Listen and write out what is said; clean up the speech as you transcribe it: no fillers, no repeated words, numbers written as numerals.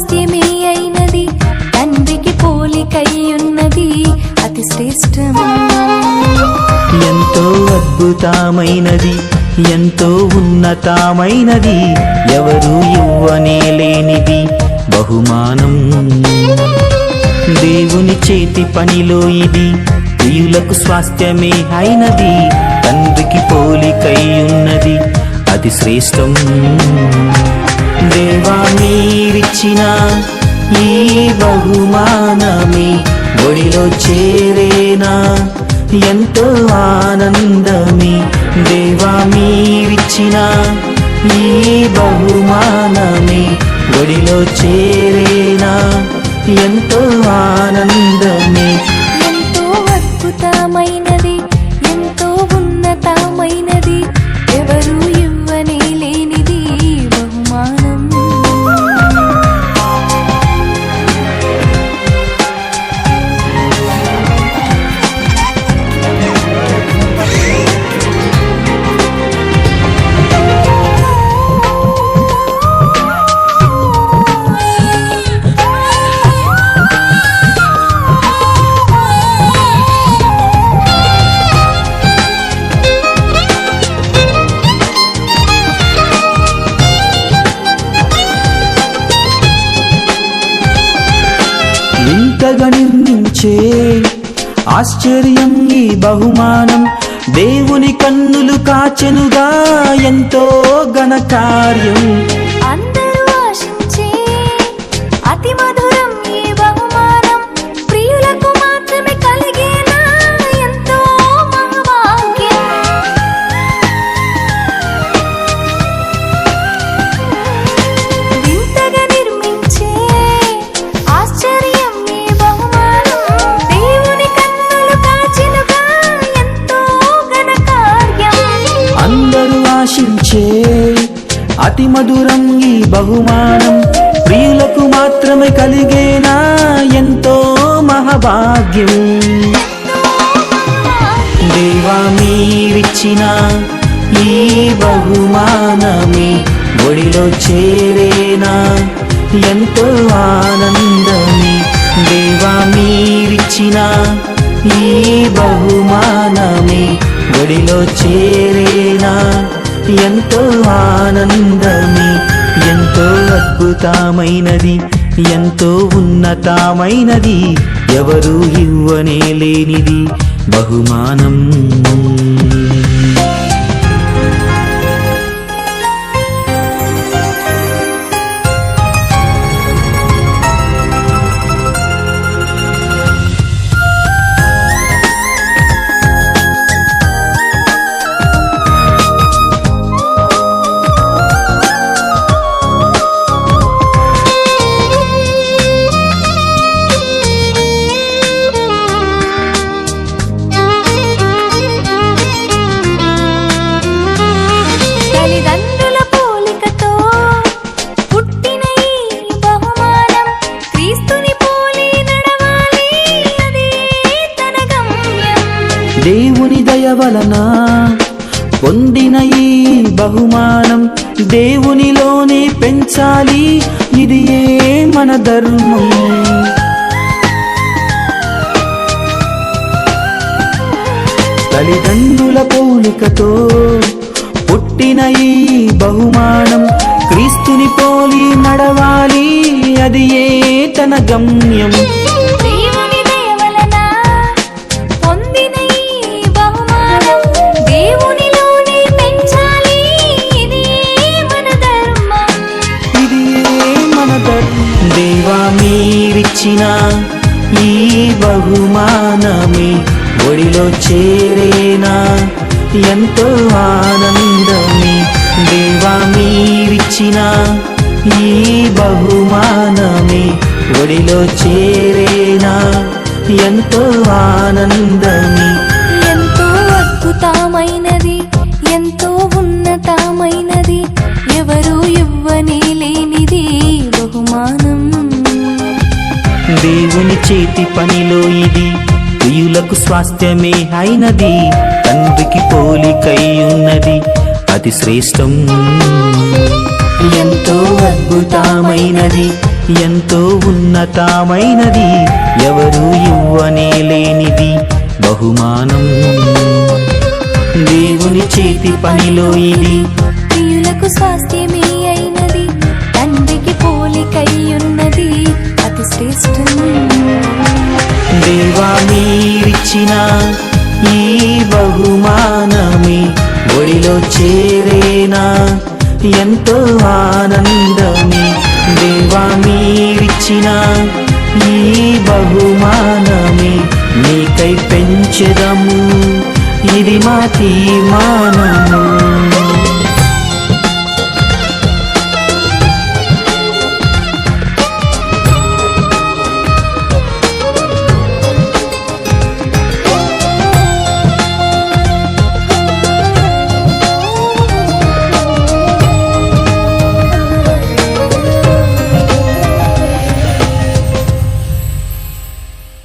స్వాస్థ్యమే అయినది, తండ్రికి పోలికయ్యున్నది అతి శ్రేష్టం. ఎంతో అద్భుతమైనది, ఎంతో ఉన్నతమైనది, ఎవరు ఇవ్వనే లేనిది బహుమానం. దేవుని చేతి పనిలో ఇది ప్రియులకు స్వాస్థ్యమే అయినది, తండ్రికి పోలికై ఉన్నది అతి శ్రేష్టం. దేవా మీరిచ్చిన ఈ బహుమానమే ఒడిలో చేరేనా ఎంతో ఆనందమే. దేవా మీరిచ్చిన ఈ బహుమానమే ఒడిలో చేరేనా ఎంతో ఆనందమే. ఎంతో అద్భుతమైనది, ఎంతో ఉన్నతమైనది, ఎవరు ఇవ్వనే లేనిది బహుమానం. వింతగా నిర్మించే ఆశ్చర్యం ఈ బహుమానం, దేవుని కన్నులు కాచెనుగా ఎంతో ఘనకార్యం. అందరూ ఆశించే అతి మధురం ఈ బహుమానం, ప్రియులకు మాత్రమే కలిగేనా ఎంతో మహాభాగ్యం. వింతగా నిర్మించే ఆశ్చర్యం ఈ బహుమానం, దేవుని కన్నులు కాచెనుగా ఎంతో ఘనకార్యం. అందరూ ఆశించే అతి మధురం ఈ బహుమానం, ప్రియులకు మాత్రమే కలిగేనా ఎంతో మహాభాగ్యం. దేవా మీరిచ్చిన ఈ బహుమానమే ఒడిలో చేరేనా ఎంతో ఆనందమే. దేవా మీరిచ్చిన ఈ బహుమానమే ఒడిలో చేరేనా ఎంతో ఆనందమే. ఎంతో అద్భుతమైనది, ఎంతో ఉన్నతమైనది, ఎవరు ఇవ్వనే లేనిది బహుమానం. తల్లిదండ్రుల పోలికతో పుట్టిన ఈ బహుమానం, క్రీస్తుని పోలి నడవాలి అదే తన గమ్యం. దేవుని దయ వలన పొందిన ఈ బహుమానం, దేవునిలోనే పెంచాలి ఇది మన ధర్మం. తల్లిదండ్రుల పోలికతో పుట్టిన ఈ బహుమానం, క్రీస్తుని పోలి నడవాలి అది తన గమ్యం. దేవుని దయ వలన పొందిన ఈ బహుమానం, దేవునిలోనే పెంచాలి ఇది మన ధర్మం. ఇది మన ధర్మం. దేవా మీరిచ్చిన ఈ బహుమానమే ఒడిలో చేరేనా ఎంతో ఆనందమే. దేవా మీరిచ్చిన ఈ బహుమానమే ఒడిలో చేరేనా ఎంతో ఆనందమే. ఎంతో అద్భుతమైనది, ఎంతో ఉన్నతమైనది, ఎవరు ఇవ్వనే లేనిది బహుమానం. దేవుని చేతి పనిలో ఇది ప్రియులకు స్వాస్థ్యమే అయినది, తండ్రికి పోలికై ఉన్నది అతి శ్రేష్టం. ఎంతో అద్భుతమైనది, ఎంతో ఉన్నతమైనది, ఎవరు ఇవ్వనే లేనిది బహుమానం. దేవుని చేతి పనిలో ఇది ప్రియులకు స్వాస్థ్యమే అయినది, తండ్రికి పోలికయ్యున్నది అతి శ్రేష్టం. దేవా మీరిచ్చిన ఈ బహుమానమే ఒడిలో చేరేనా ఎంతో ఆనందమే. దేవా మీరిచ్చిన ఈ బహుమానమే నీకై పెంచెదము, ఇది మా తీర్మానం.